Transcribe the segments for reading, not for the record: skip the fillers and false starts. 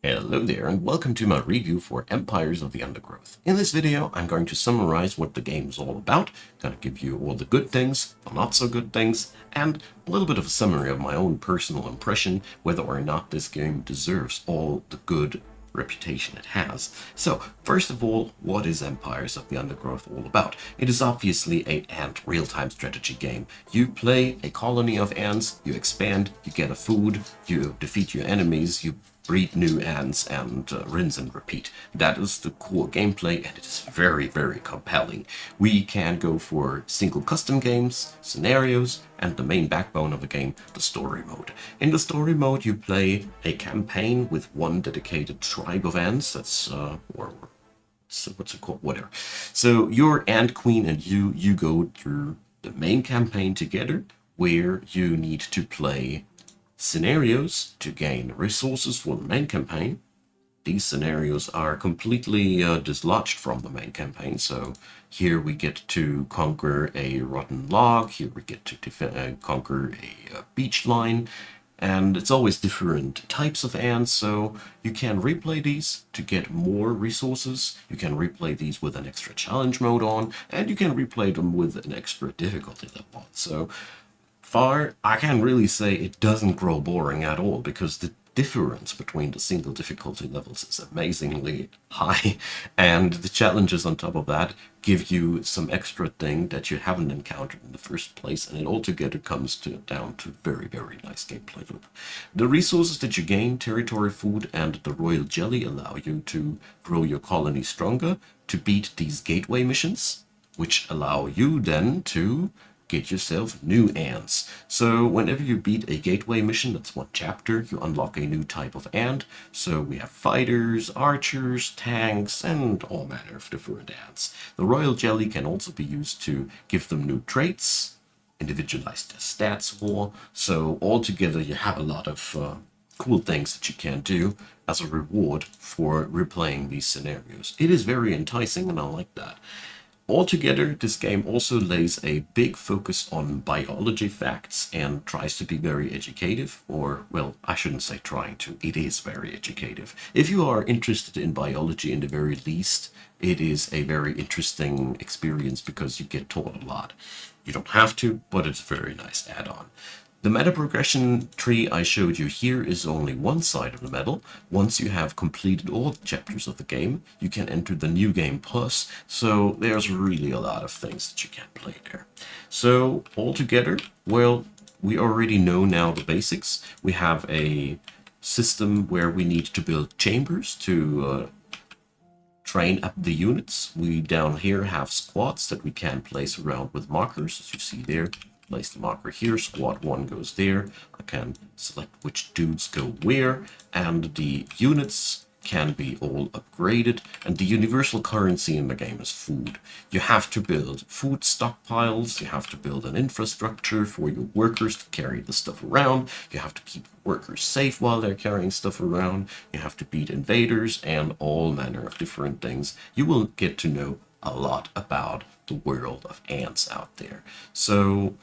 Hello there, and welcome to my review for Empires of the Undergrowth. In this video, I'm going to summarize what the game is all about, kind of give you all the good things, the not so good things, and a little bit of a summary of my own personal impression, whether or not this game deserves all the good reputation it has. So, first of all, what is Empires of the Undergrowth all about? It is obviously a ant real-time strategy game. You play a colony of ants, you expand, you get a food, you defeat your enemies, you breed new ants, and rinse and repeat. That is the core gameplay, and it is very, very compelling. We can go for single custom games, scenarios, and the main backbone of the game, the story mode. In the story mode, you play a campaign with one dedicated tribe of ants. That's or so what's it called? Whatever. So your ant queen and you go through the main campaign together, where you need to play scenarios to gain resources for the main campaign. These scenarios are completely dislodged from the main campaign. So here we get to conquer a rotten log, here we get to conquer a beach line, and it's always different types of ants, so you can replay these to get more resources, you can replay these with an extra challenge mode on, and you can replay them with an extra difficulty level on. So far, I can't really say it doesn't grow boring at all, because the difference between the single difficulty levels is amazingly high, and the challenges on top of that give you some extra thing that you haven't encountered in the first place, and it altogether comes down to very, very nice gameplay loop. The resources that you gain, territory, food, and the royal jelly, allow you to grow your colony stronger, to beat these gateway missions, which allow you then to get yourself new ants. So whenever you beat a gateway mission, that's one chapter, you unlock a new type of ant. So we have fighters, archers, tanks, and all manner of different ants. The royal jelly can also be used to give them new traits, individualize their stats more. So altogether you have a lot of cool things that you can do as a reward for replaying these scenarios. It is very enticing, and I like that. Altogether, this game also lays a big focus on biology facts and tries to be very educative, or, well, I shouldn't say trying to, it is very educative. If you are interested in biology in the very least, it is a very interesting experience because you get taught a lot. You don't have to, but it's a very nice add-on. The meta progression tree I showed you here is only one side of the medal. Once you have completed all the chapters of the game, you can enter the New Game Plus, so there's really a lot of things that you can play there. So altogether, well, we already know now the basics. We have a system where we need to build chambers to train up the units. We down here have squads that we can place around with markers, as you see there. Place the marker here, squad 1 goes there. I can select which dudes go where, and the units can be all upgraded, and the universal currency in the game is food. You have to build food stockpiles, you have to build an infrastructure for your workers to carry the stuff around, you have to keep workers safe while they're carrying stuff around, you have to beat invaders, and all manner of different things. You will get to know a lot about the world of ants out there. So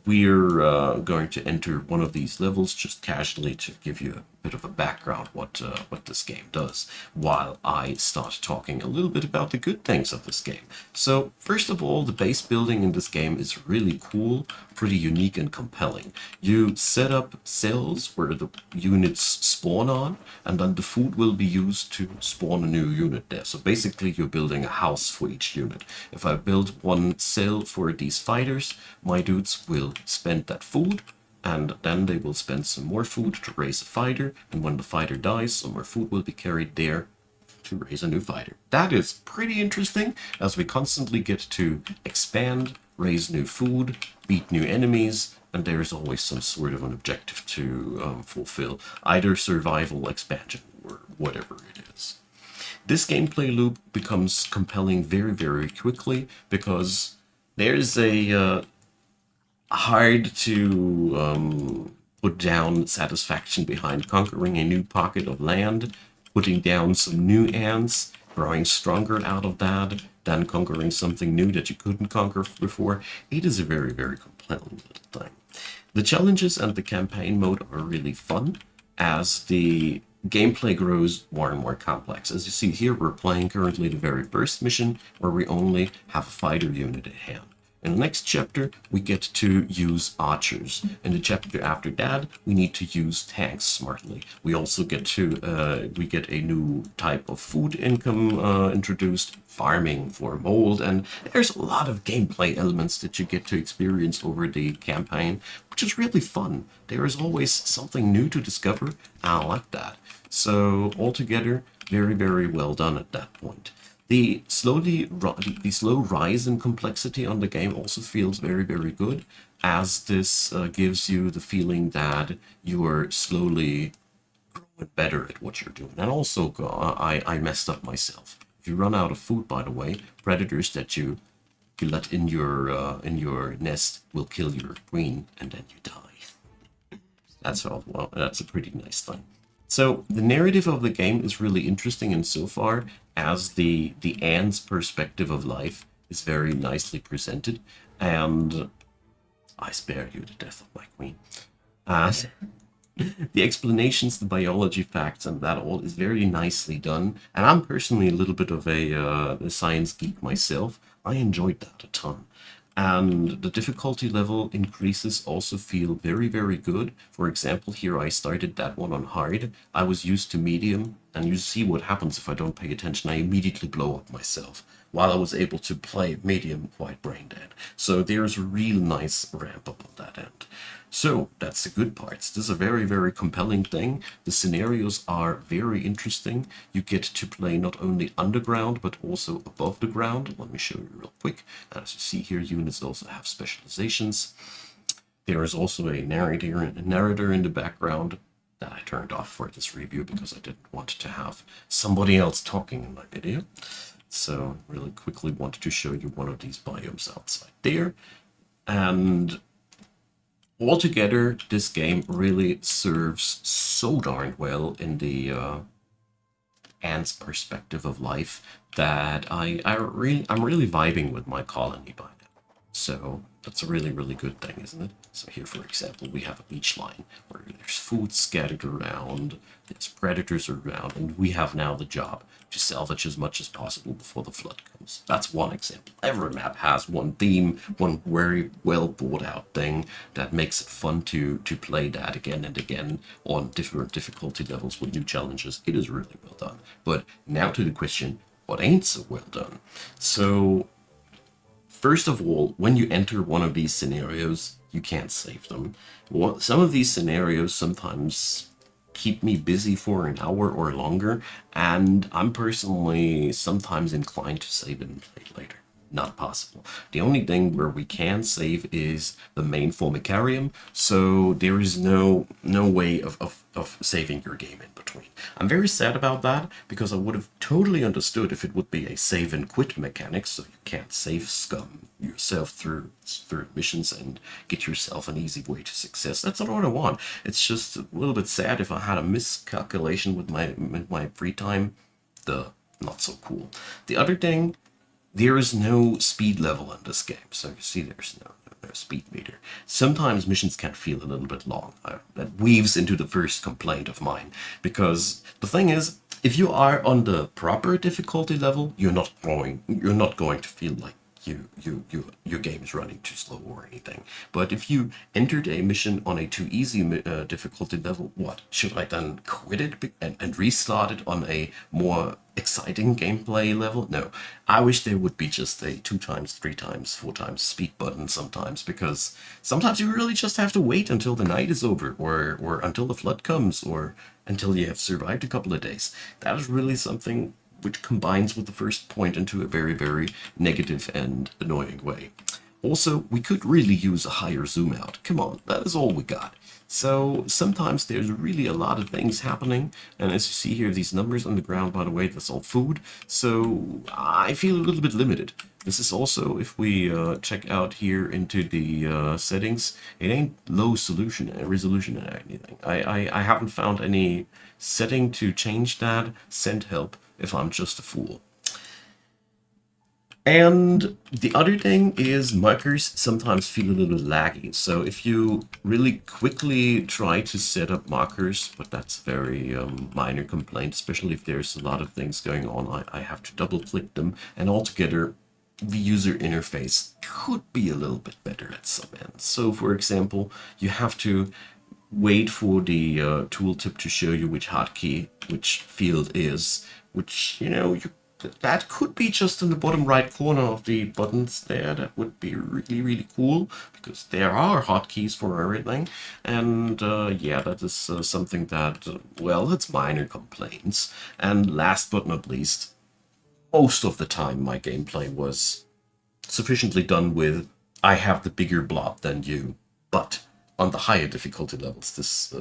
we're going to enter one of these levels just casually to give you a bit of a background what this game does, while I start talking a little bit about the good things of this game. So first of all, the base building in this game is really cool, pretty unique and compelling. You set up cells where the units spawn on, and then the food will be used to spawn a new unit there. So basically you're building a house for each unit. If I build one cell for these fighters, my dudes will spend that food, and then they will spend some more food to raise a fighter, and when the fighter dies, some more food will be carried there to raise a new fighter. That is pretty interesting, as we constantly get to expand, raise new food, beat new enemies, and there is always some sort of an objective to fulfill, either survival, expansion, or whatever it is. This gameplay loop becomes compelling very, very quickly, because there's a hard to put down satisfaction behind conquering a new pocket of land, putting down some new ants, growing stronger out of that, then conquering something new that you couldn't conquer before. It is a very, very compelling little thing. The challenges and the campaign mode are really fun, as the gameplay grows more and more complex. As you see here, we're playing currently the very first mission where we only have a fighter unit at hand. In the next chapter, we get to use archers. In the chapter after that, we need to use tanks smartly. We also get to we get a new type of food income introduced, farming for mold, and there's a lot of gameplay elements that you get to experience over the campaign, which is really fun. There is always something new to discover, and I like that. So altogether, very, very well done at that point. The slow rise in complexity on the game also feels very, very good, as this gives you the feeling that you are slowly growing better at what you're doing. And also, I messed up myself. If you run out of food, by the way, predators that you let in your nest will kill your queen, and then you die. That's all. Well, that's a pretty nice thing. So the narrative of the game is really interesting insofar as the Anne's perspective of life is very nicely presented, and I spare you the death of my queen. Uh, the explanations, the biology facts, and that all is very nicely done. And I'm personally a little bit of a science geek myself. I enjoyed that a ton. And the difficulty level increases also feel very, very good. For example, here I started that one on hard. I was used to medium, and you see what happens if I don't pay attention. I immediately blow up myself, while I was able to play medium quite brain dead. So there's a real nice ramp up on that end. So that's the good parts. This is a very, very compelling thing. The scenarios are very interesting. You get to play not only underground, but also above the ground. Let me show you real quick. As you see here, units also have specializations. There is also a narrator in the background that I turned off for this review because I didn't want to have somebody else talking in my video. So really quickly wanted to show you one of these biomes outside there. And altogether, this game really serves so darn well in the Anne's perspective of life that I'm really vibing with my colony by now. So that's a really, really good thing, isn't it? So here, for example, we have a beach line where there's food scattered around, there's predators around, and we have now the job to salvage as much as possible before the flood comes. That's one example. Every map has one theme, one very well thought out thing that makes it fun to play that again and again on different difficulty levels with new challenges. It is really well done. But now to the question, what ain't so well done? So first of all, when you enter one of these scenarios, you can't save them. Well, some of these scenarios sometimes keep me busy for an hour or longer, and I'm personally sometimes inclined to save it and play later. Not possible. The only thing where we can save is the main formicarium, so there is no way of saving your game in between. I'm very sad about that, because I would have totally understood if it would be a save and quit mechanic, so you can't save scum yourself through missions and get yourself an easy way to success. That's not what I want. It's just a little bit sad if I had a miscalculation with my free time. Not so cool. The other thing, there is no speed level in this game, so you see there's no speed meter. Sometimes missions can feel a little bit long. That weaves into the first complaint of mine, because the thing is, if you are on the proper difficulty level, you're not going to feel like your game is running too slow or anything. But if you entered a mission on a too easy difficulty level, what should I then quit it and restart it on a more exciting gameplay level? No, I wish there would be just a 2 times, 3 times, 4 times speed button sometimes, because sometimes you really just have to wait until the night is over, or until the flood comes, or until you have survived a couple of days. That is really something which combines with the first point into a very, very negative and annoying way. Also, we could really use a higher zoom out. Come on, that is all we got. So sometimes there's really a lot of things happening, and as you see here, these numbers on the ground, by the way, that's all food, so I feel a little bit limited. This is also, if we check out here into the settings, it ain't low resolution or anything. I haven't found any setting to change that. Send help if I'm just a fool. And the other thing is markers sometimes feel a little laggy. So if you really quickly try to set up markers, but that's a very minor complaint, especially if there's a lot of things going on, I have to double click them, and altogether the user interface could be a little bit better at some ends. So for example, you have to wait for the tooltip to show you which hotkey, which field is, which, you know, that could be just in the bottom right corner of the buttons there. That would be really, really cool, because there are hotkeys for everything. And yeah, that is something that, well, it's minor complaints. And last but not least, most of the time my gameplay was sufficiently done with I have the bigger blob than you, but on the higher difficulty levels, this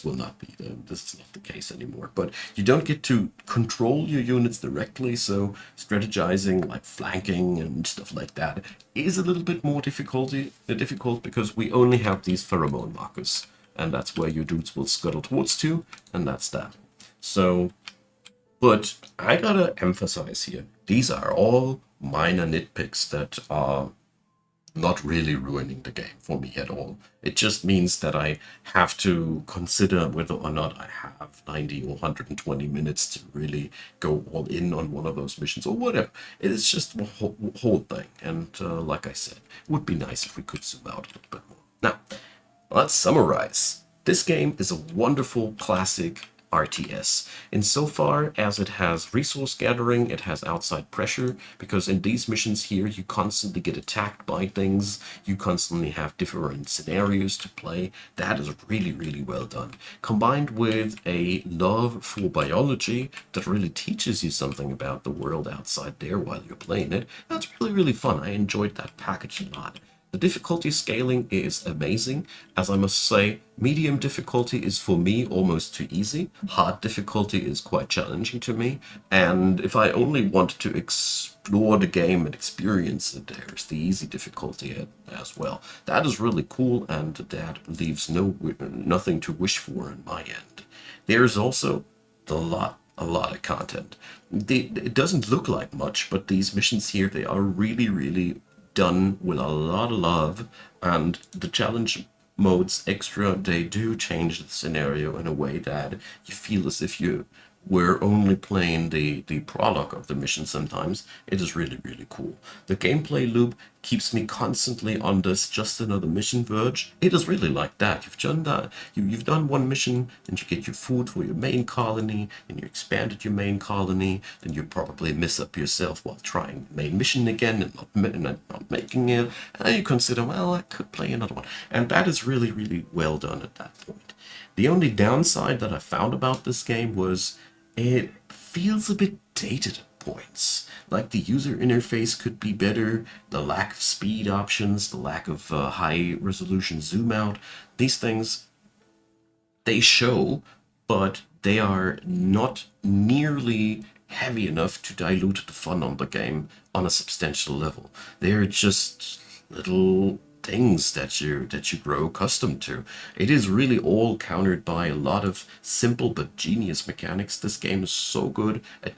will not be. This is not the case anymore. But you don't get to control your units directly, so strategizing like flanking and stuff like that is a little bit more difficult because we only have these pheromone markers, and that's where your dudes will scuttle towards to, and that's that. So, but I gotta emphasize here, these are all minor nitpicks that are not really ruining the game for me at all. It just means that I have to consider whether or not I have 90 or 120 minutes to really go all in on one of those missions or whatever. It is just the whole thing. And like I said, it would be nice if we could zoom out a little bit more. Now, let's summarize. This game is a wonderful classic RTS. Insofar as it has resource gathering, it has outside pressure, because in these missions here, you constantly get attacked by things, you constantly have different scenarios to play. That is really, really well done. Combined with a love for biology that really teaches you something about the world outside there while you're playing it, that's really, really fun. I enjoyed that package a lot. The difficulty scaling is amazing. As I must say, medium difficulty is for me almost too easy. Hard difficulty is quite challenging to me. And if I only want to explore the game and experience it, there's the easy difficulty as well. That is really cool, and that leaves nothing to wish for on my end. There's also a lot of content. It doesn't look like much, but these missions here, they are really, really done with a lot of love, and the challenge modes extra, they do change the scenario in a way that you feel as if you were only playing the prologue of the mission sometimes. It is really, really cool. The gameplay loop keeps me constantly on this just another mission verge. It is really like that. You've done that. You've done one mission, and you get your food for your main colony, and you expanded your main colony, then you probably mess up yourself while trying the main mission again and not making it, and then you consider, well, I could play another one. And that is really, really well done at that point. The only downside that I found about this game was it feels a bit dated at points. Like the user interface could be better, the lack of speed options, the lack of high resolution zoom out. These things, they show, but they are not nearly heavy enough to dilute the fun on the game on a substantial level. They're just little things that you grow accustomed to. It is really all countered by a lot of simple but genius mechanics. This game is so good at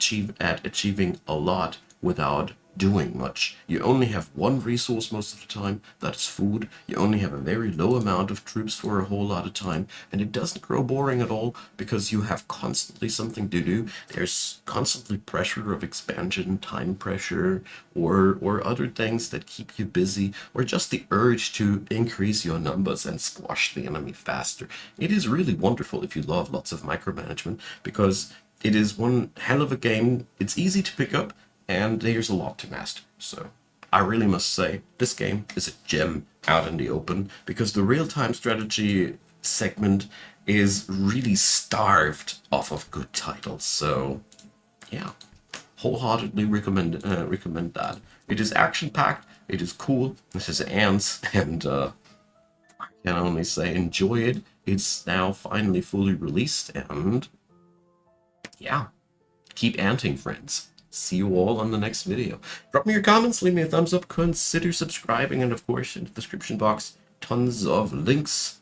achieving a lot without doing much. You only have one resource most of the time, that's food. You only have a very low amount of troops for a whole lot of time, and it doesn't grow boring at all because you have constantly something to do. There's constantly pressure of expansion, time pressure, or other things that keep you busy, or just the urge to increase your numbers and squash the enemy faster. It is really wonderful if you love lots of micromanagement, because it is one hell of a game. It's easy to pick up, and there's a lot to master. So I really must say, this game is a gem out in the open, because the real-time strategy segment is really starved off of good titles. So yeah, wholeheartedly recommend that. It is action-packed, it is cool, this is ants, and I can only say enjoy it. It's now finally fully released, and yeah, keep anting, friends. See you all on the next video. Drop me your comments, leave me a thumbs up, consider subscribing, and of course, in the description box, tons of links.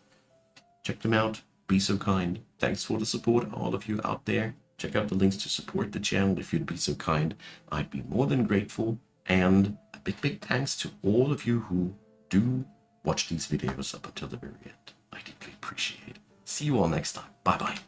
Check them out. Be so kind. Thanks for the support, all of you out there. Check out the links to support the channel if you'd be so kind. I'd be more than grateful. And a big thanks to all of you who do watch these videos up until the very end. I deeply appreciate it. See you all next time. Bye bye.